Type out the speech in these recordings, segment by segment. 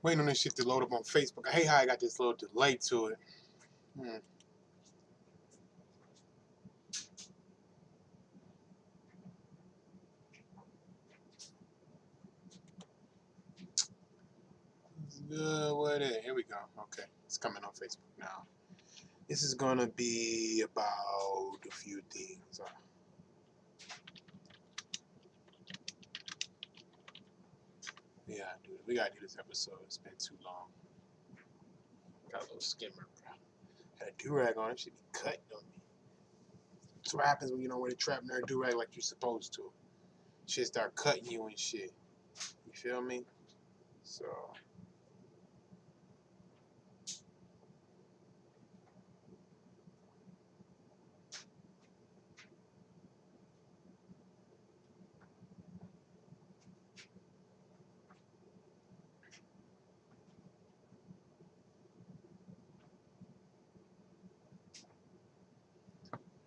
Waiting on this shit to load up on Facebook. I hate how I got this little delay to it. What is it? Here we go. Okay, it's coming on Facebook now. This is gonna be about a few things. Yeah, dude, we gotta do this episode. It's been too long. Got a little skimmer. Had a do-rag on it. Should be cutting on me. That's what happens when you don't wear the trap nerd do-rag like you're supposed to. Shit start cutting you and shit. You feel me? So.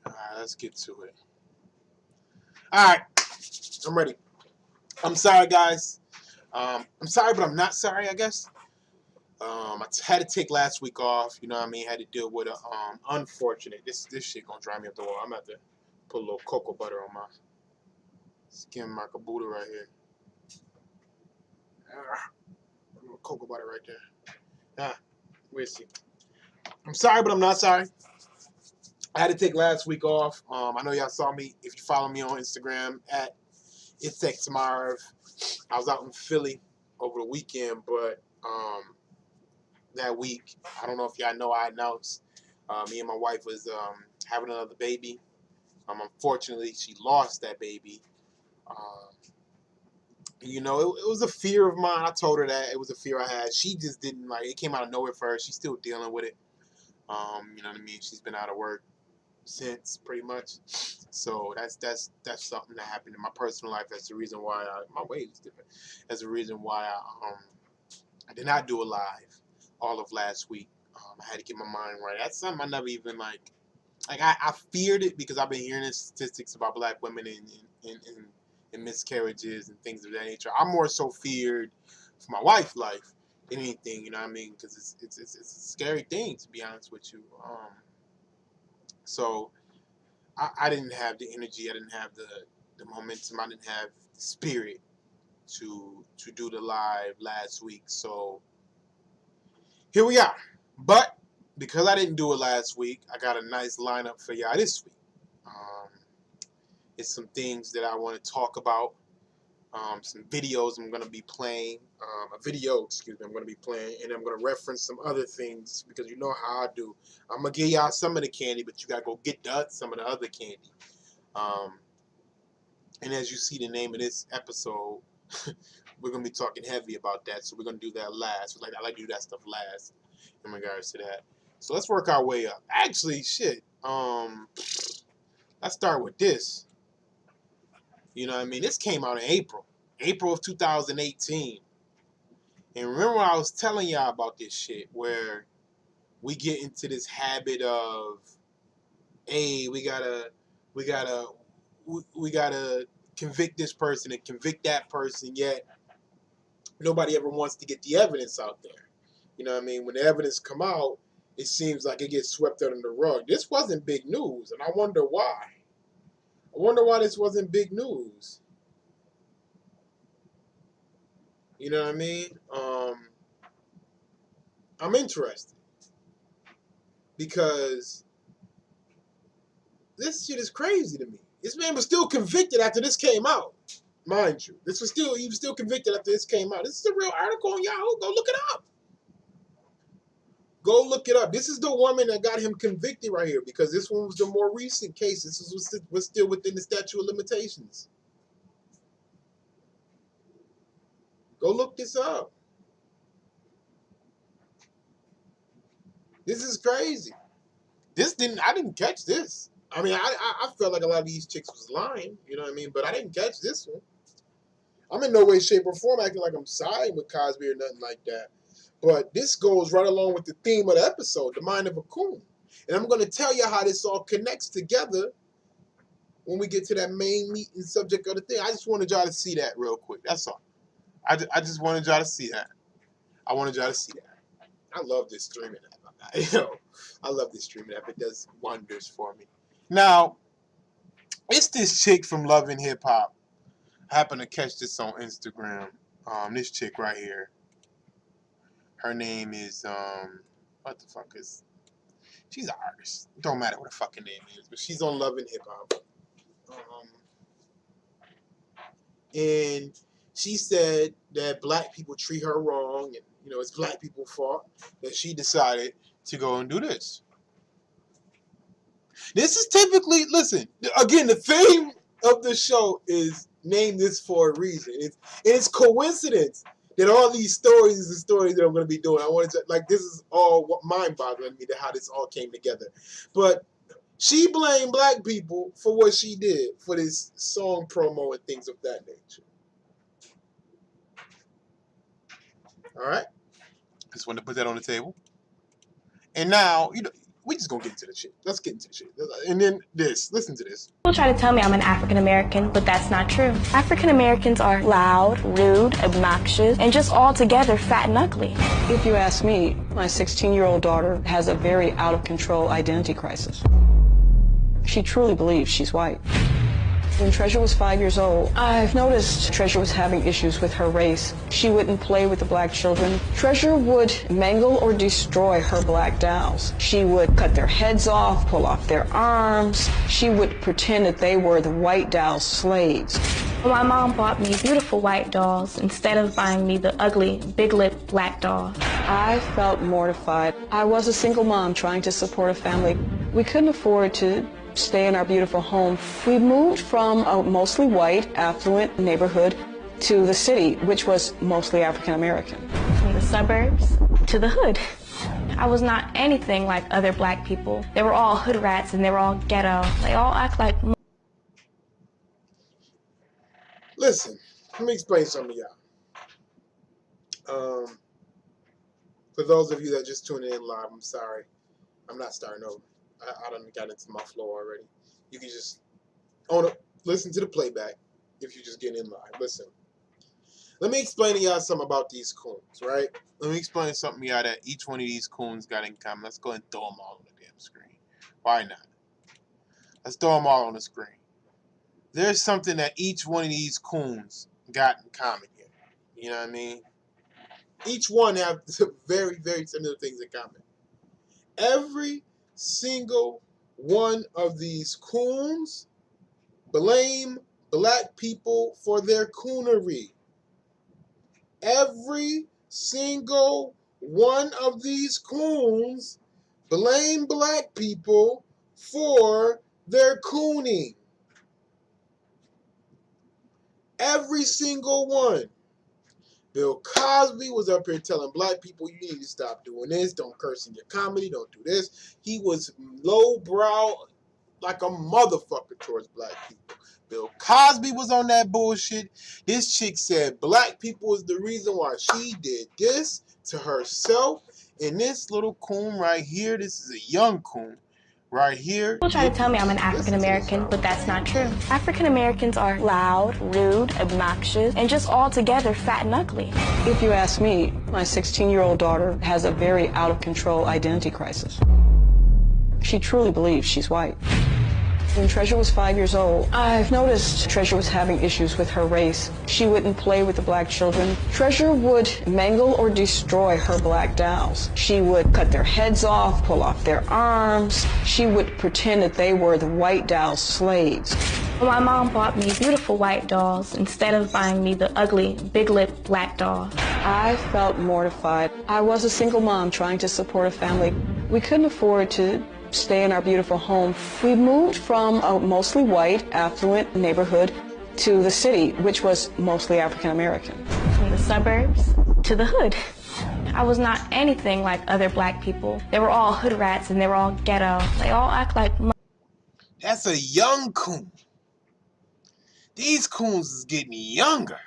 Alright, let's get to it. Alright, I'm ready. I'm sorry, guys. I'm sorry, but I'm not sorry, I guess. I had to take last week off. You know what I mean? Had to deal with a unfortunate. This shit gonna drive me up the wall. I'm about to put a little cocoa butter on my skin marker Buddha right here. A little cocoa butter right there. Where's he? I'm sorry, but I'm not sorry. I had to take last week off. I know y'all saw me. If you follow me on Instagram at itsxmarv, I was out in Philly over the weekend, but that week, I don't know if y'all know, I announced me and my wife was having another baby. Unfortunately, she lost that baby. You know, it was a fear of mine. I told her that. It was a fear I had. She just didn't, like, it came out of nowhere for her. She's still dealing with it. You know what I mean? She's been out of work since, pretty much. So that's something that happened in my personal life. That's the reason why my weight is different. That's the reason why I did not do a live all of last week. I had to get my mind right. That's something I never even like I feared it because I've been hearing the statistics about black women and miscarriages and things of that nature. I'm more so feared for my wife's life than anything, you know what I mean? Because it's a scary thing, to be honest with you. So I didn't have the energy, I didn't have the momentum, I didn't have the spirit to do the live last week. So here we are. But because I didn't do it last week, I got a nice lineup for y'all this week. It's some things that I want to talk about. Some videos I'm going to be playing. I'm going to be playing. And I'm going to reference some other things because you know how I do. I'm going to give y'all some of the candy, but you got to go get some of the other candy. And as you see the name of this episode, we're going to be talking heavy about that. So we're going to do that last. I like to do that stuff last in regards to that. So let's work our way up. Actually, shit. Let's start with this. You know what I mean? This came out in April of 2018. And remember I was telling y'all about this shit where we get into this habit of, hey, we gotta convict this person and convict that person, yet nobody ever wants to get the evidence out there. You know what I mean? When the evidence come out, it seems like it gets swept under the rug. This wasn't big news, and I wonder why. I wonder why this wasn't big news. You know what I mean? I'm interested because this shit is crazy to me. This man was still convicted after this came out, mind you. He was still convicted after this came out. This is a real article on Yahoo. Go look it up. Go look it up. This is the woman that got him convicted right here because this one was the more recent case. This was still within the statute of limitations. Go look this up. This is crazy. I didn't catch this. I mean, I felt like a lot of these chicks was lying, you know what I mean? But I didn't catch this one. I'm in no way, shape, or form acting like I'm siding with Cosby or nothing like that. But this goes right along with the theme of the episode, the mind of a coon. And I'm going to tell you how this all connects together when we get to that main meat and subject of the thing. I just wanted y'all to see that real quick. That's all. I just wanted y'all to see that. I wanted y'all to see that. I love this streaming app. Yo, I love this streaming app. It does wonders for me. Now, it's this chick from Love and Hip Hop. I happened to catch this on Instagram. This chick right here. Her name is what the fuck is? She's an artist. It don't matter what her fucking name is, but she's on Love and Hip Hop. And she said that black people treat her wrong, and it's black people's fault that she decided to go and do this. This is typically, listen, again, the theme of the show is named this for a reason. It's coincidence that all these stories is the stories that I'm going to be doing. I wanted to, this is all mind-boggling me to how this all came together. But she blamed black people for what she did for this song promo and things of that nature. All right? Just wanted to put that on the table. And now, we just gonna get into the shit. Let's get into the shit. And then listen to this. People try to tell me I'm an African American, but that's not true. African Americans are loud, rude, obnoxious, and just altogether fat and ugly. If you ask me, my 16-year-old daughter has a very out-of-control identity crisis. She truly believes she's white. When Treasure was 5 years old, I've noticed Treasure was having issues with her race. She wouldn't play with the black children. Treasure would mangle or destroy her black dolls. She would cut their heads off, pull off their arms. She would pretend that they were the white dolls' slaves. My mom bought me beautiful white dolls instead of buying me the ugly, big-lipped black doll. I felt mortified. I was a single mom trying to support a family. We couldn't afford to stay in our beautiful home. We moved from a mostly white, affluent neighborhood to the city, which was mostly African American. From the suburbs to the hood. I was not anything like other black people. They were all hood rats and they were all ghetto. They all act like... Listen, let me explain something to y'all. For those of you that just tuned in live, I'm sorry. I'm not starting over. I done got into my flow already. You can just listen to the playback if you're just getting in live. Listen. Let me explain to y'all something about these coons, right? Let me explain something to y'all that each one of these coons got in common. Let's go ahead and throw them all on the damn screen. Why not? Let's throw them all on the screen. There's something that each one of these coons got in common here. You know what I mean? Each one have very, very similar things in common. Every single one of these coons blame black people for their coonery. Every single one of these coons blame black people for their cooning. Every single one. Bill Cosby was up here telling black people, you need to stop doing this. Don't curse in your comedy. Don't do this. He was lowbrow like a motherfucker towards black people. Bill Cosby was on that bullshit. This chick said black people is the reason why she did this to herself. And this little coon right here, this is a young coon. Right here. People try to tell me I'm an African American, but that's not true. African Americans are loud, rude, obnoxious, and just altogether fat and ugly. If you ask me, my 16-year-old daughter has a very out-of-control identity crisis. She truly believes she's white. When Treasure was 5 years old, I've noticed Treasure was having issues with her race. She wouldn't play with the black children. Treasure would mangle or destroy her black dolls. She would cut their heads off, pull off their arms. She would pretend that they were the white dolls' slaves. My mom bought me beautiful white dolls instead of buying me the ugly, big-lipped black doll. I felt mortified. I was a single mom trying to support a family. We couldn't afford to stay in our beautiful home. We moved from a mostly white, affluent neighborhood to the city, which was mostly African American. From the suburbs to the hood. I was not anything like other black people. They were all hood rats and they were all ghetto. They all act like... That's a young coon. These coons is getting younger.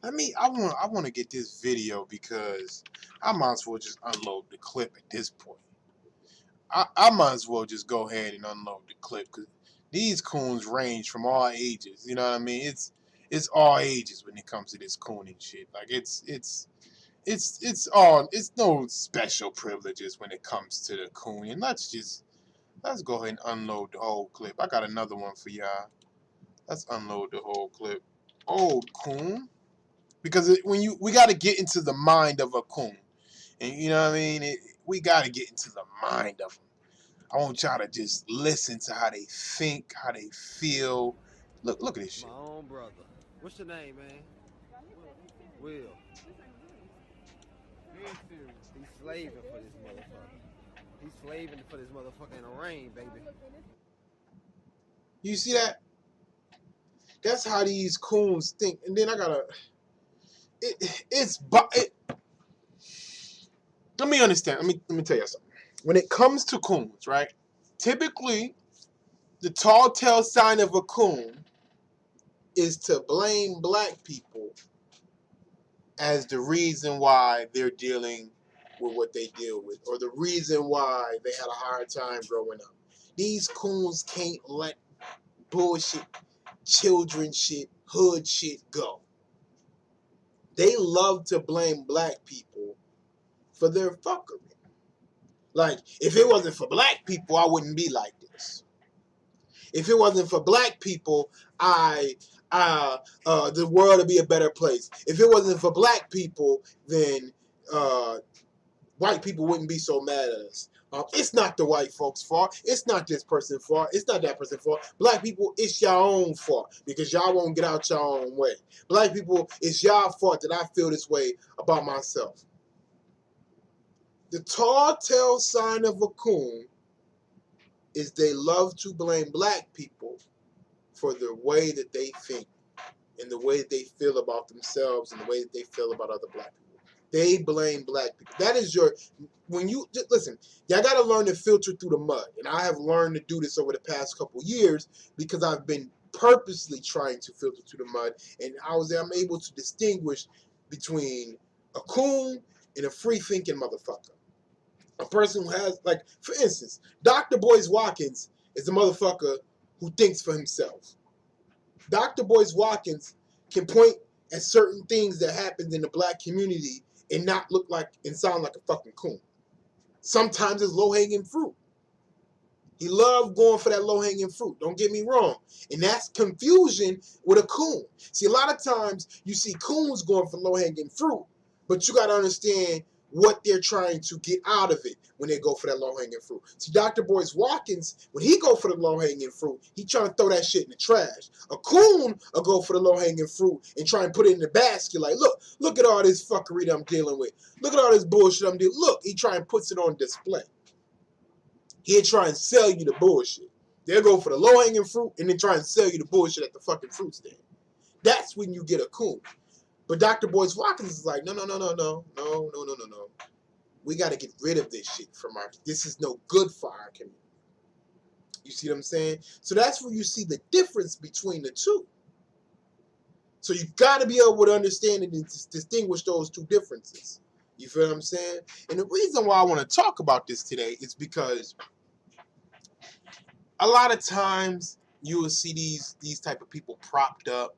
I want to get this video because I might as well just unload the clip at this point. I might as well just go ahead and unload the clip because these coons range from all ages. You know what I mean? It's all ages when it comes to this cooning shit. Like it's it's no special privileges when it comes to the Coon. And let's go ahead and unload the whole clip. I got another one for y'all. Let's unload the whole clip. Old Coon, because we got to get into the mind of a Coon, and you know what I mean. We got to get into the mind of them. I want y'all to just listen to how they think, how they feel. Look at this shit. My own brother. What's your name, man? Will. He's slaving for this motherfucker. He's slaving for this motherfucker in the rain, baby. You see that? That's how these Coons think. And then I gotta. Let me understand. Let me tell you something. When it comes to Coons, right? Typically, the tall tale sign of a Coon is to blame black people as the reason why they're dealing with what they deal with, or the reason why they had a hard time growing up. These Coons can't let bullshit, children shit, hood shit go. They love to blame black people for their fuckery. Like, if it wasn't for black people, I wouldn't be like this. If it wasn't for black people, the world would be a better place. If it wasn't for black people, then white people wouldn't be so mad at us. It's not the white folks' fault. It's not this person's fault. It's not that person's fault. Black people, it's your own fault because y'all won't get out your own way. Black people, it's y'all fault that I feel this way about myself. The tall tale sign of a Coon is they love to blame black people for the way that they think and the way that they feel about themselves and the way that they feel about other black people. They blame black people. That is when you, just listen, y'all got to learn to filter through the mud. And I have learned to do this over the past couple years because I've been purposely trying to filter through the mud. And I'm able to distinguish between a Coon and a free-thinking motherfucker. A person who has, like, for instance, Dr. Boyce Watkins is a motherfucker who thinks for himself. Dr. Boyce Watkins can point at certain things that happened in the black community and not look like and sound like a fucking Coon. Sometimes it's low-hanging fruit. He loved going for that low-hanging fruit. Don't get me wrong. And that's confusion with a Coon. See, a lot of times you see Coons going for low-hanging fruit, but you got to understand what they're trying to get out of it when they go for that low-hanging fruit. See, Dr. Boyce Watkins, when he go for the low-hanging fruit, he trying to throw that shit in the trash. A Coon will go for the low-hanging fruit and try and put it in the basket like, look at all this fuckery that I'm dealing with. Look at all this bullshit I'm dealing with. Look, he try and puts it on display. He'll try and sell you the bullshit. They'll go for the low-hanging fruit and then try and sell you the bullshit at the fucking fruit stand. That's when you get a Coon. But Dr. Boyce Watkins is like, no. We got to get rid of this shit from this is no good for our community. You see what I'm saying? So that's where you see the difference between the two. So you got to be able to understand and distinguish those two differences. You feel what I'm saying? And the reason why I want to talk about this today is because a lot of times you will see these type of people propped up.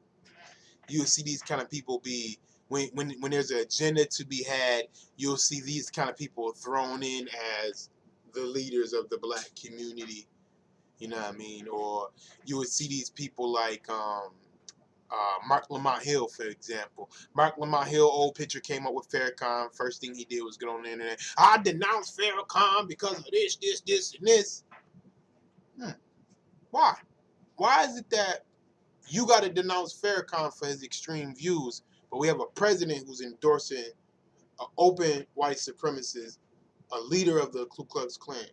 You'll see these kind of people be, when there's an agenda to be had, you'll see these kind of people thrown in as the leaders of the black community. You know what I mean? Or you would see these people like Mark Lamont Hill, for example. Mark Lamont Hill, old picture, came up with Farrakhan. First thing he did was get on the internet. I denounce Farrakhan because of this, and this. Why? Why is it that you got to denounce Farrakhan for his extreme views, but we have a president who's endorsing an open white supremacist, a leader of the Ku Klux Klan?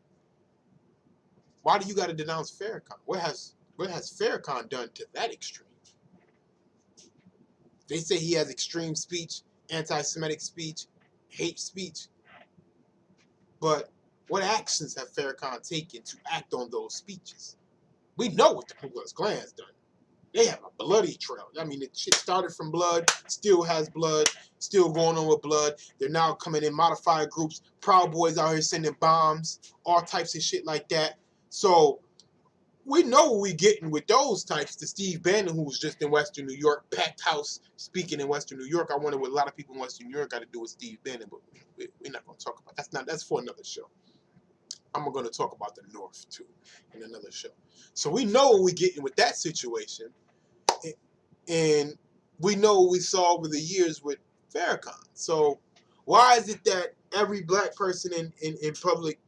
Why do you got to denounce Farrakhan? What has Farrakhan done to that extreme? They say he has extreme speech, anti-Semitic speech, hate speech. But what actions have Farrakhan taken to act on those speeches? We know what the Ku Klux Klan has done. They have a bloody trail. I mean, the shit started from blood, still has blood, still going on with blood. They're now coming in modified groups. Proud Boys out here sending bombs, all types of shit like that. So we know what we getting with those types. The Steve Bannon, who was just in Western New York, packed house speaking in Western New York. I wonder what a lot of people in Western New York got to do with Steve Bannon, but we're not going to talk about that's for another show. I'm going to talk about the North too in another show. So we know what we getting with that situation, and we know what we saw over the years with Farrakhan. So why is it that every black person in public,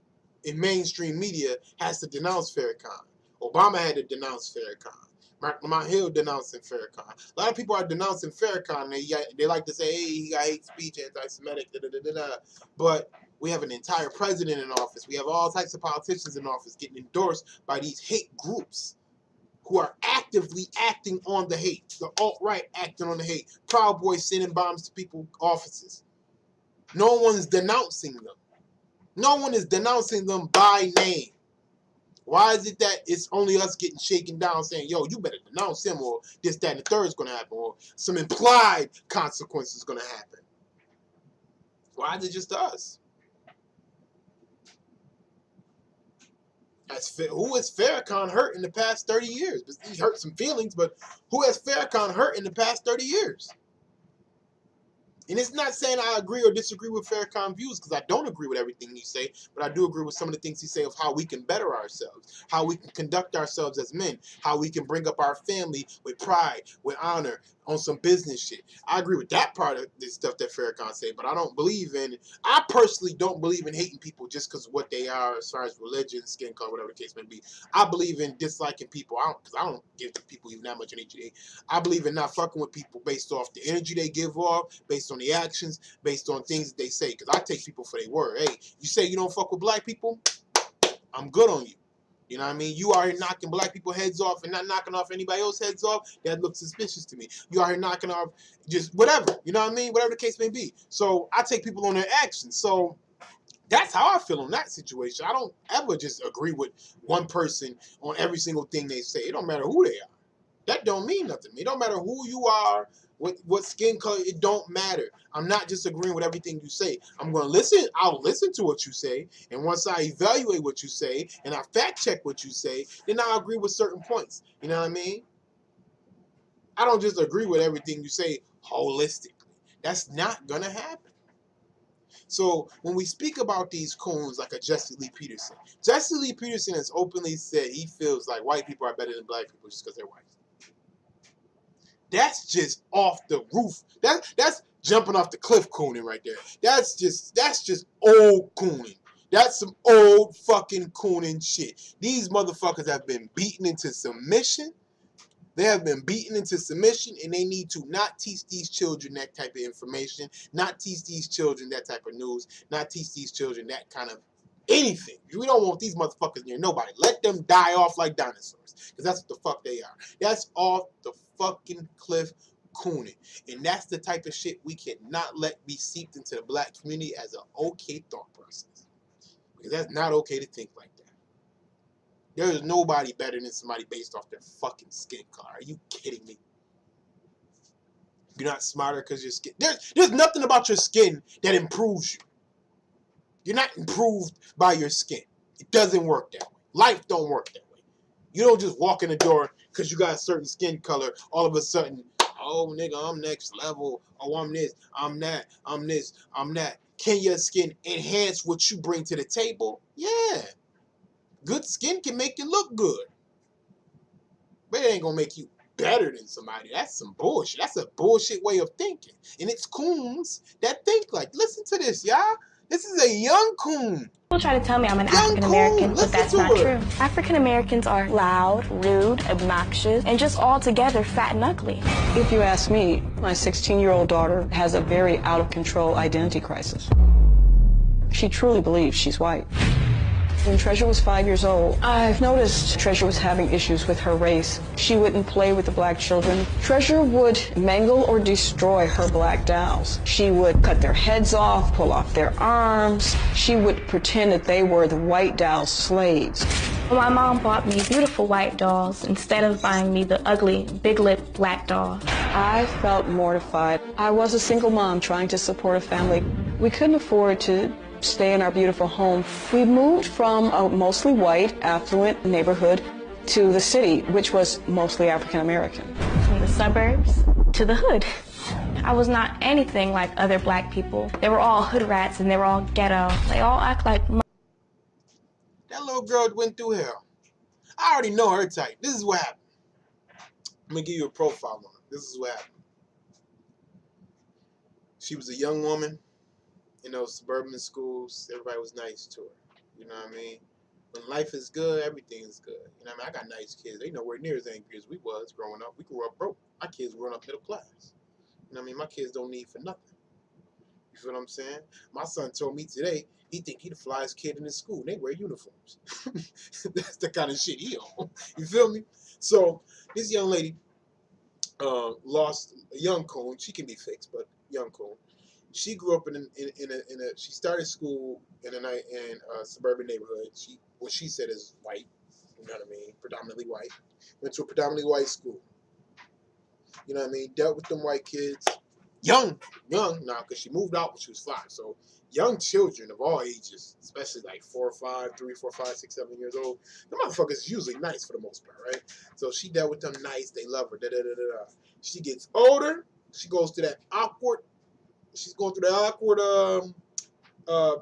in mainstream media, has to denounce Farrakhan? Obama had to denounce Farrakhan. Mount Hill denouncing Farrakhan. A lot of people are denouncing Farrakhan. They like to say, hey, he got hate speech, anti-Semitic, but we have an entire president in office. We have all types of politicians in office getting endorsed by these hate groups who are actively acting on the hate. The alt-right acting on the hate. Proud Boys sending bombs to people's offices. No one's denouncing them. No one is denouncing them by name. Why is it that it's only us getting shaken down saying, yo, you better denounce him, or this, that, and the third is going to happen, or some implied consequence is going to happen? Why is it just us? Who has Farrakhan hurt in the past 30 years? He hurt some feelings, but who has Farrakhan hurt in the past 30 years? And it's not saying I agree or disagree with Farrakhan views, because I don't agree with everything he say, but I do agree with some of the things he say of how we can better ourselves, how we can conduct ourselves as men, how we can bring up our family with pride, with honor, on some business shit. I agree with that part of this stuff that Farrakhan say, but I personally don't believe in hating people just because of what they are as far as religion, skin color, whatever the case may be. I believe in disliking people. Because I don't give people even that much energy. I believe in not fucking with people based off the energy they give off, based on the actions, based on things that they say. Because I take people for their word. Hey, you say you don't fuck with black people? I'm good on you. You know what I mean? You are here knocking black people heads off and not knocking off anybody else's heads off. That looks suspicious to me. You are here knocking off just whatever. You know what I mean? Whatever the case may be. So I take people on their actions. So that's how I feel in that situation. I don't ever just agree with one person on every single thing they say. It don't matter who they are. That don't mean nothing to me. It don't matter who you are, what skin color, it don't matter. I'm not just agreeing with everything you say. I'm going to listen. I'll listen to what you say. And once I evaluate what you say and I fact check what you say, then I'll agree with certain points. You know what I mean? I don't just agree with everything you say holistically. That's not going to happen. So when we speak about these coons like a Jesse Lee Peterson has openly said he feels like white people are better than black people just because they're white. That's just off the roof. That's jumping off the cliff cooning right there. That's just old cooning. That's some old fucking cooning shit. These motherfuckers have been beaten into submission. They have been beaten into submission, and they need to not teach these children that type of information, not teach these children that type of news, not teach these children that kind of anything. We don't want these motherfuckers near nobody. Let them die off like dinosaurs, because that's what the fuck they are. That's off the fucking cliff cooning. And that's the type of shit we cannot let be seeped into the black community as an okay thought process. Because that's not okay to think like that. There is nobody better than somebody based off their fucking skin color. Are you kidding me? You're not smarter because your skin. There's nothing about your skin that improves you. You're not improved by your skin. It doesn't work that way. Life don't work that way. You don't just walk in the door because you got a certain skin color, all of a sudden, oh, nigga, I'm next level. Oh, I'm this, I'm that, I'm this, I'm that. Can your skin enhance what you bring to the table? Yeah. Good skin can make you look good. But it ain't going to make you better than somebody. That's some bullshit. That's a bullshit way of thinking. And it's coons that think like, listen to this, y'all. This is a young coon. People try to tell me I'm an African American, but that's not true. African Americans are loud, rude, obnoxious, and just altogether fat and ugly. If you ask me, my 16-year-old daughter has a very out-of-control identity crisis. She truly believes she's white. When Treasure was 5 years old, I've noticed Treasure was having issues with her race. She wouldn't play with the black children. Treasure would mangle or destroy her black dolls. She would cut their heads off, pull off their arms. She would pretend that they were the white doll's slaves. My mom bought me beautiful white dolls instead of buying me the ugly, big-lipped black doll. I felt mortified. I was a single mom trying to support a family. We couldn't afford to stay in our beautiful home. We moved from a mostly white, affluent neighborhood to the city, which was mostly African American. From the suburbs to the hood. I was not anything like other black people. They were all hood rats and they were all ghetto. They all act like... That little girl went through hell. I already know her type. This is what happened. I'm going to give you a profile on her. This is what happened. She was a young woman in those suburban schools. Everybody was nice to her. You know what I mean? When life is good, everything is good. You know what I mean? I got nice kids. They nowhere near as angry as we was growing up. We grew up broke. My kids grew up middle class. You know what I mean? My kids don't need for nothing. You feel what I'm saying? My son told me today he think he the flyest kid in his school. They wear uniforms. That's the kind of shit he on. You feel me? So this young lady lost a young Coon. She can be fixed, but young Coon. She grew up in a she started school in a suburban neighborhood. What she said is white. You know what I mean? Predominantly white. Went to a predominantly white school. You know what I mean? Dealt with them white kids. Young now, because she moved out when she was 5. So young children of all ages, especially like 4 or 5, 3, 4, 5, 6, 7 years old, the motherfuckers is usually nice for the most part, right? So she dealt with them nice. They love her. Da, da, da, da, da. She gets older. She goes to that awkward. She's going through the awkward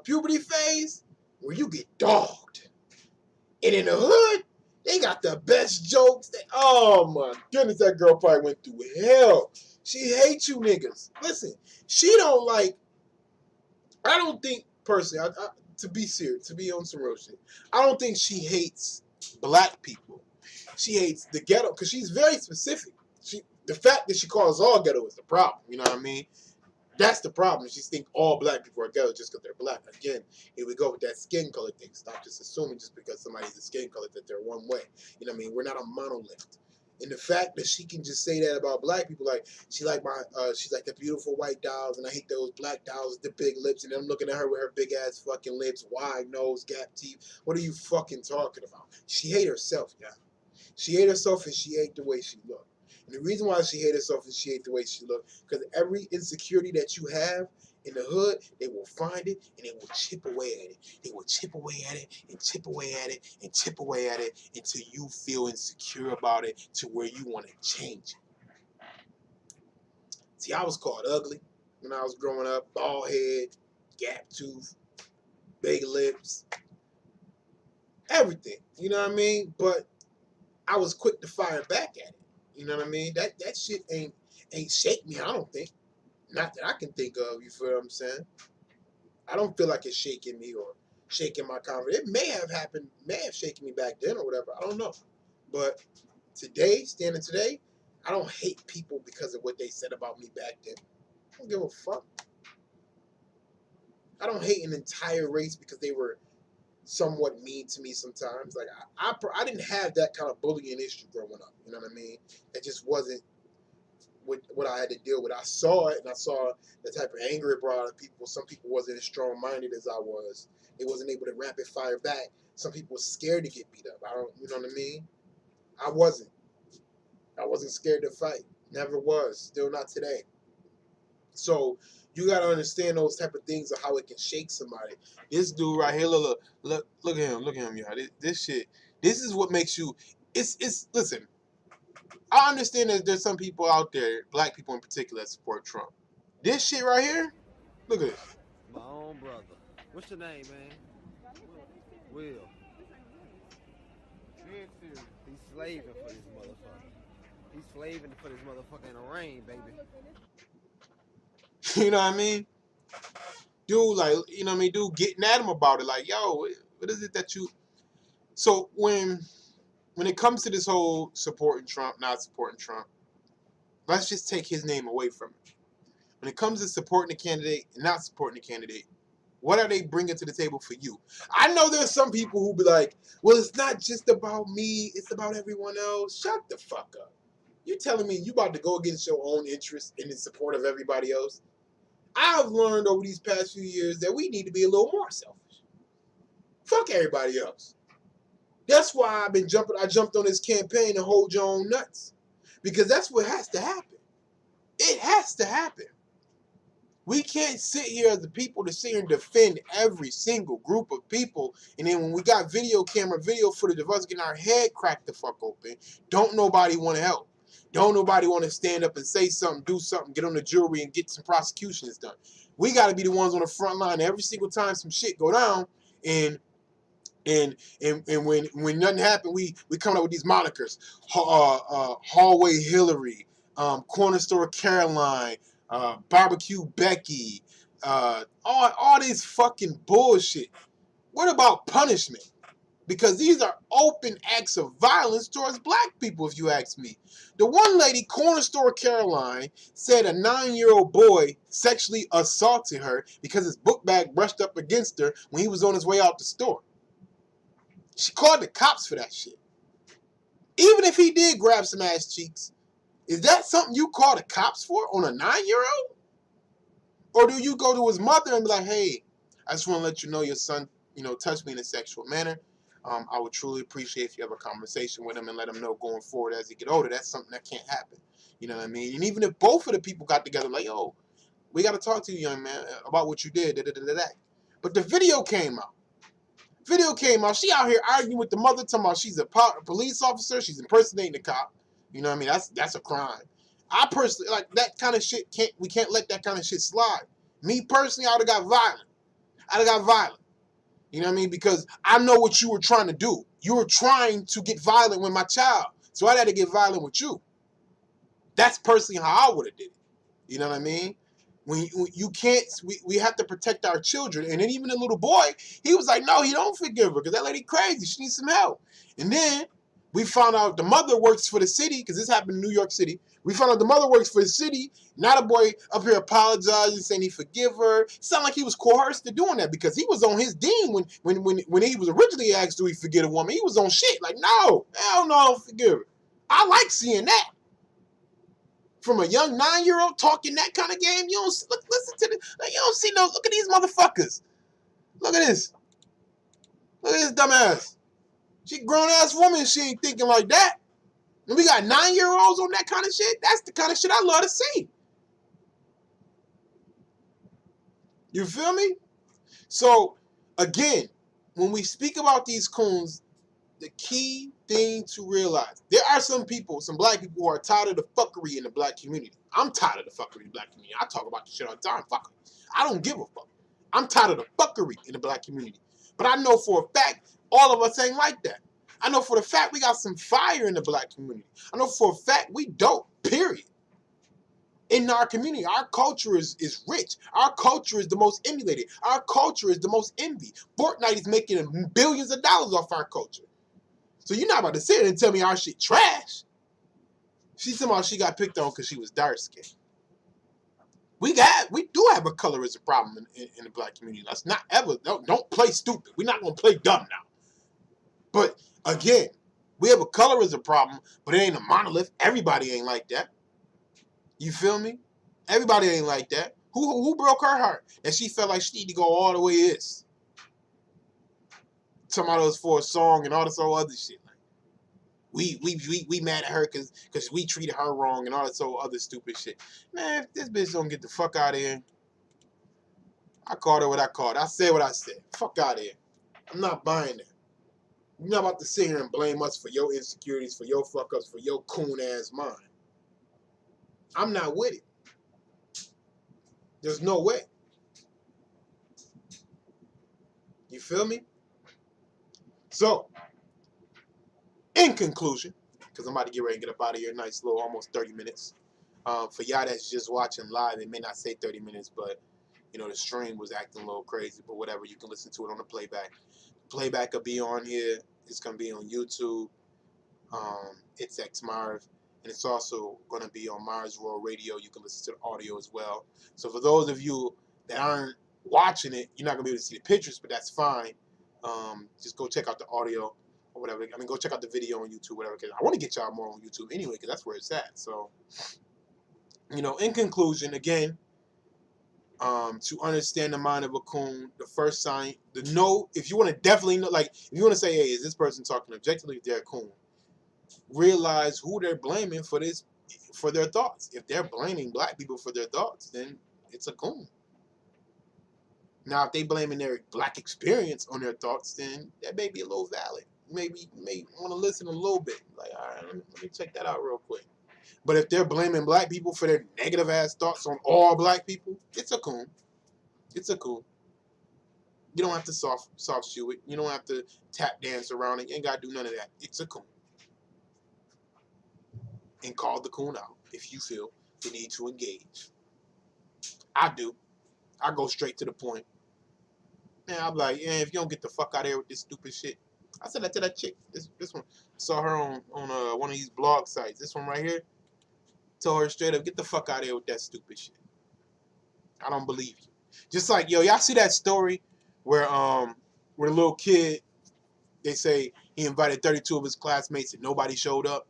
puberty phase where you get dogged. And in the hood, they got the best jokes. Oh my goodness, that girl probably went through hell. She hates you niggas. Listen, she don't like, I don't think personally, to be serious, to be on some real shit, I don't think she hates black people. She hates the ghetto because she's very specific. The fact that she calls all ghetto is the problem. You know what I mean? That's the problem. She thinks all black people are ghetto just because they're black. Again, here we go with that skin color thing. Stop just assuming just because somebody's a skin color that they're one way. You know what I mean? We're not a monolith. And the fact that she can just say that about black people, like she's like the beautiful white dolls, and I hate those black dolls with the big lips, and I'm looking at her with her big ass fucking lips, wide nose, gap teeth. What are you fucking talking about? She hate herself, yeah. She hate herself and she hate the way she looked. And the reason why she hate herself and she hate the way she looked, because every insecurity that you have in the hood, they will find it and they will chip away at it. They will chip away at it and chip away at it and chip away at it until you feel insecure about it to where you want to change it. See, I was called ugly when I was growing up. Bald head, gap tooth, big lips, everything. You know what I mean? But I was quick to fire back at it. You know what I mean? That shit ain't shake me, I don't think. Not that I can think of, you feel what I'm saying? I don't feel like it's shaking me or shaking my confidence. It may have happened, may have shaken me back then or whatever. I don't know. But today, standing today, I don't hate people because of what they said about me back then. I don't give a fuck. I don't hate an entire race because they were somewhat mean to me sometimes. Like I didn't have that kind of bullying issue growing up. You know what I mean? It just wasn't what I had to deal with. I saw it, and I saw the type of anger it brought out of people. Some people wasn't as strong-minded as I was. They wasn't able to rapid fire back. Some people were scared to get beat up. You know what I mean? I wasn't. I wasn't scared to fight. Never was. Still not today. So you gotta understand those type of things of how it can shake somebody. This dude right here, look at him, y'all. This shit, this is what makes you. It's listen. I understand that there's some people out there, black people in particular, that support Trump. This shit right here, look at this. My own brother. What's your name, man? Will. He's slaving for this motherfucker. He's slaving for this motherfucker in the rain, baby. You know what I mean? Dude, like, you know what I mean? Dude getting at him about it, like, yo, what is it that you... So when it comes to this whole supporting Trump, not supporting Trump, let's just take his name away from it. When it comes to supporting the candidate and not supporting the candidate, what are they bringing to the table for you? I know there's some people who be like, well, it's not just about me, it's about everyone else. Shut the fuck up. You telling me you about to go against your own interests and in support of everybody else? I've learned over these past few years that we need to be a little more selfish. Fuck everybody else. That's why I jumped on this campaign to hold your own nuts. Because that's what has to happen. It has to happen. We can't sit here as the people to sit here and defend every single group of people, and then when we got video footage of us getting our head cracked the fuck open, don't nobody want to help. Don't nobody want to stand up and say something, do something, get on the jury and get some prosecutions done. We got to be the ones on the front line every single time some shit go down, and when nothing happened, we come up with these monikers, Hallway Hillary, Corner Store Caroline, Barbecue Becky, all this fucking bullshit. What about punishment? Because these are open acts of violence towards black people, if you ask me. The one lady, Corner Store Caroline, said a 9-year-old boy sexually assaulted her because his book bag brushed up against her when he was on his way out the store. She called the cops for that shit. Even if he did grab some ass cheeks, is that something you call the cops for on a 9-year-old? Or do you go to his mother and be like, hey, I just want to let you know your son, touched me in a sexual manner. I would truly appreciate if you have a conversation with him and let him know going forward as he get older. That's something that can't happen. You know what I mean? And even if both of the people got together like, yo, we got to talk to you, young man, about what you did. But the video came out. She out here arguing with the mother, talking about she's a police officer, she's impersonating the cop. You know what I mean? That's a crime. I personally, like, that kind of shit, we can't let that kind of shit slide. Me personally, I would have got violent. You know what I mean? Because I know what you were trying to do. You were trying to get violent with my child. So I had to get violent with you. That's personally how I would have did it. You know what I mean? When you can't, we have to protect our children. And then even the little boy, he was like, no, he don't forgive her because that lady crazy. She needs some help. And then we found out the mother works for the city, because this happened in New York City. We found out the mother works for the city. Now the boy up here apologizing, saying he forgive her. It sounded like he was coerced to doing that because he was on his dean when he was originally asked, do he forgive a woman? He was on shit like, no, hell no, I don't forgive her. I like seeing that. From a young 9-year-old talking that kind of game, you don't listen to this. You don't see no. Look at these motherfuckers. Look at this. Look at this dumbass. She grown ass woman. She ain't thinking like that. And we got 9-year-olds on that kind of shit. That's the kind of shit I love to see. You feel me? So again, when we speak about these coons, the key thing to realize, there are some people, some black people who are tired of the fuckery in the black community. I'm tired of the fuckery in the black community. I talk about this shit all the time. Fuck it. I don't give a fuck. I'm tired of the fuckery in the black community. But I know for a fact, all of us ain't like that. I know for the fact we got some fire in the black community. I know for a fact we dope, period. In our community, our culture is rich. Our culture is the most emulated. Our culture is the most envied. Fortnite is making billions of dollars off our culture. So you're not about to sit there and tell me our shit trash. She's talking about she got picked on because she was dark skinned. We do have a colorism problem in the black community. Let's not ever, don't play stupid. We're not going to play dumb now. But again, we have a colorism problem, but it ain't a monolith. Everybody ain't like that. You feel me? Everybody ain't like that. Who broke her heart? That she felt like she need to go all the way is. Talking about us for a song and all this other shit. Like, we mad at her because we treated her wrong and all this other stupid shit. Man, if this bitch don't get the fuck out of here, I called her what I called. I said what I said. Fuck out of here. I'm not buying that. You're not about to sit here and blame us for your insecurities, for your fuck ups, for your coon ass mind. I'm not with it. There's no way. You feel me? So, in conclusion, because I'm about to get ready and get up out of here, nice little almost 30 minutes. For y'all that's just watching live, it may not say 30 minutes, but the stream was acting a little crazy, but whatever, you can listen to it on the playback. Playback will be on here. It's going to be on YouTube. It's XMarv. And it's also going to be on Mars World Radio. You can listen to the audio as well. So for those of you that aren't watching it, you're not going to be able to see the pictures, but that's fine. Just go check out the audio or whatever. I mean, go check out the video on YouTube, whatever. Because I want to get y'all more on YouTube anyway, because that's where it's at. So, in conclusion, again, to understand the mind of a coon, the first sign, if you want to definitely know, like, if you want to say, hey, is this person talking objectively if they're a coon? Realize who they're blaming for their thoughts. If they're blaming black people for their thoughts, then It's a coon. Now, if they blaming their black experience on their thoughts, then that may be a little valid. Maybe you may want to listen a little bit. Like, all right, let me check that out real quick. But if they're blaming black people for their negative ass thoughts on all black people, it's a coon. It's a coon. You don't have to soft shoe it. You don't have to tap dance around it. You ain't got to do none of that. It's a coon. And call the coon out if you feel the need to engage. I do. I go straight to the point. Man, I'm like, yeah, if you don't get the fuck out of here with this stupid shit. I said that to that chick. This one. Saw her on one of these blog sites. This one right here. Told her straight up, get the fuck out of here with that stupid shit. I don't believe you. Just like, yo, y'all see that story where the little kid, they say he invited 32 of his classmates and nobody showed up?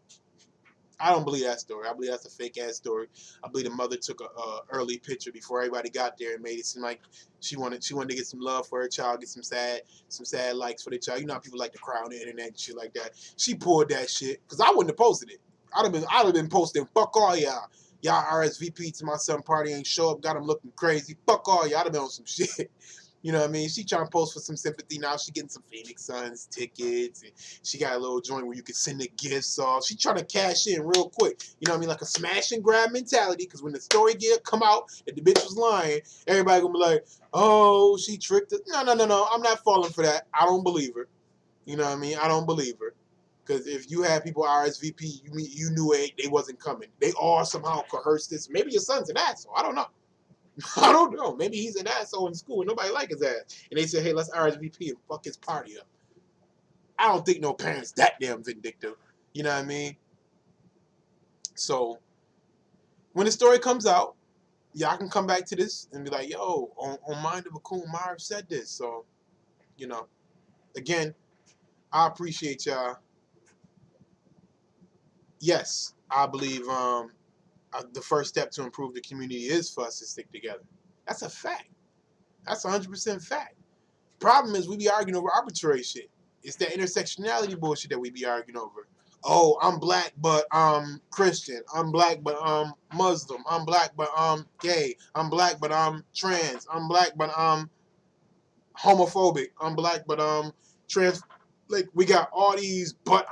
I don't believe that story. I believe that's a fake ass story. I believe the mother took a early picture before everybody got there and made it seem like she wanted to get some love for her child, get some sad likes for the child. You know how people like to cry on the internet and shit like that. She pulled that shit because I wouldn't have posted it. I'd have been posting, fuck all y'all. Y'all RSVP to my son party, ain't show up, got him looking crazy. Fuck all y'all. I'd have been on some shit. You know what I mean? She trying to post for some sympathy now. She getting some Phoenix Suns tickets. And she got a little joint where you can send the gifts off. She trying to cash in real quick. You know what I mean? Like a smash and grab mentality. Because when the story come out that the bitch was lying, everybody going to be like, oh, she tricked us. No. I'm not falling for that. I don't believe her. You know what I mean? I don't believe her. Because if you had people RSVP, you knew they wasn't coming. They all somehow coerced this. Maybe your son's an asshole. I don't know. I don't know. Maybe he's an asshole in school and nobody like his ass. And they say, hey, let's RSVP and fuck his party up. I don't think no parent's that damn vindictive. You know what I mean? So, when the story comes out, y'all can come back to this and be like, yo, on Mind of a Coon, Marv said this. So, you know, again, I appreciate y'all. Yes, I believe the first step to improve the community is for us to stick together. That's a fact. That's 100% fact. Problem is we be arguing over arbitrary shit. It's that intersectionality bullshit that we be arguing over. Oh, I'm black, but I'm Christian. I'm black, but I'm Muslim. I'm black, but I'm gay. I'm black, but I'm trans. I'm black, but I'm homophobic. I'm black, but I'm trans. Like, we got all these but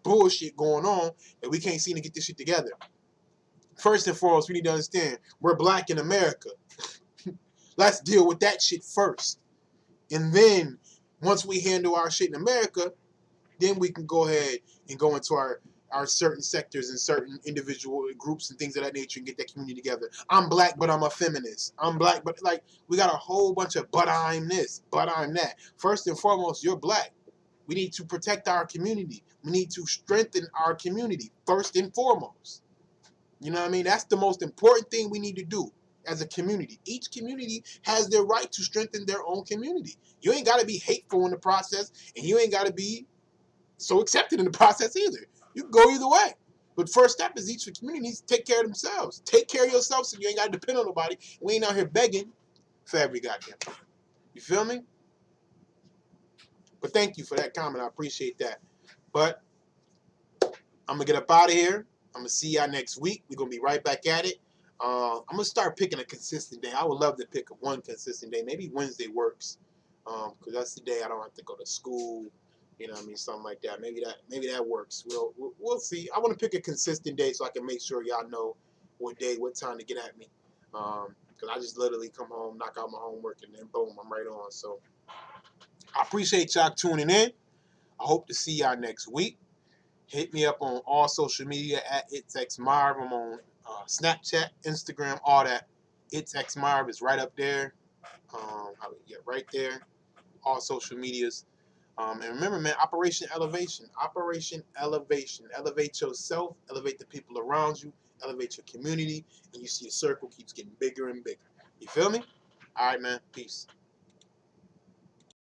bullshit going on that we can't seem to get this shit together. First and foremost, we need to understand we're black in America. Let's deal with that shit first. And then, once we handle our shit in America, then we can go ahead and go into our certain sectors and certain individual groups and things of that nature and get that community together. I'm black, but I'm a feminist. I'm black, but like, we got a whole bunch of but I'm this, but I'm that. First and foremost, you're black. We need to protect our community. We need to strengthen our community, first and foremost. You know what I mean? That's the most important thing we need to do as a community. Each community has their right to strengthen their own community. You ain't got to be hateful in the process, and you ain't got to be so accepted in the process either. You can go either way. But first step is each community needs to take care of themselves. Take care of yourself so you ain't got to depend on nobody. We ain't out here begging for every goddamn thing. You feel me? But thank you for that comment. I appreciate that. But I'm going to get up out of here. I'm going to see y'all next week. We're going to be right back at it. I'm going to start picking a consistent day. I would love to pick one consistent day. Maybe Wednesday works. Because that's the day I don't have to go to school. You know what I mean? Something like that. Maybe that works. We'll see. I want to pick a consistent day so I can make sure y'all know what day, what time to get at me. Because I just literally come home, knock out my homework, and then boom, I'm right on. So I appreciate y'all tuning in. I hope to see y'all next week. Hit me up on all social media at itsxmarv. I'm on Snapchat, Instagram, all that. itsxmarv is right up there. Right there. All social medias. And remember, man, Operation Elevation. Operation Elevation. Elevate yourself, elevate the people around you, elevate your community, and you see your circle keeps getting bigger and bigger. You feel me? All right, man. Peace.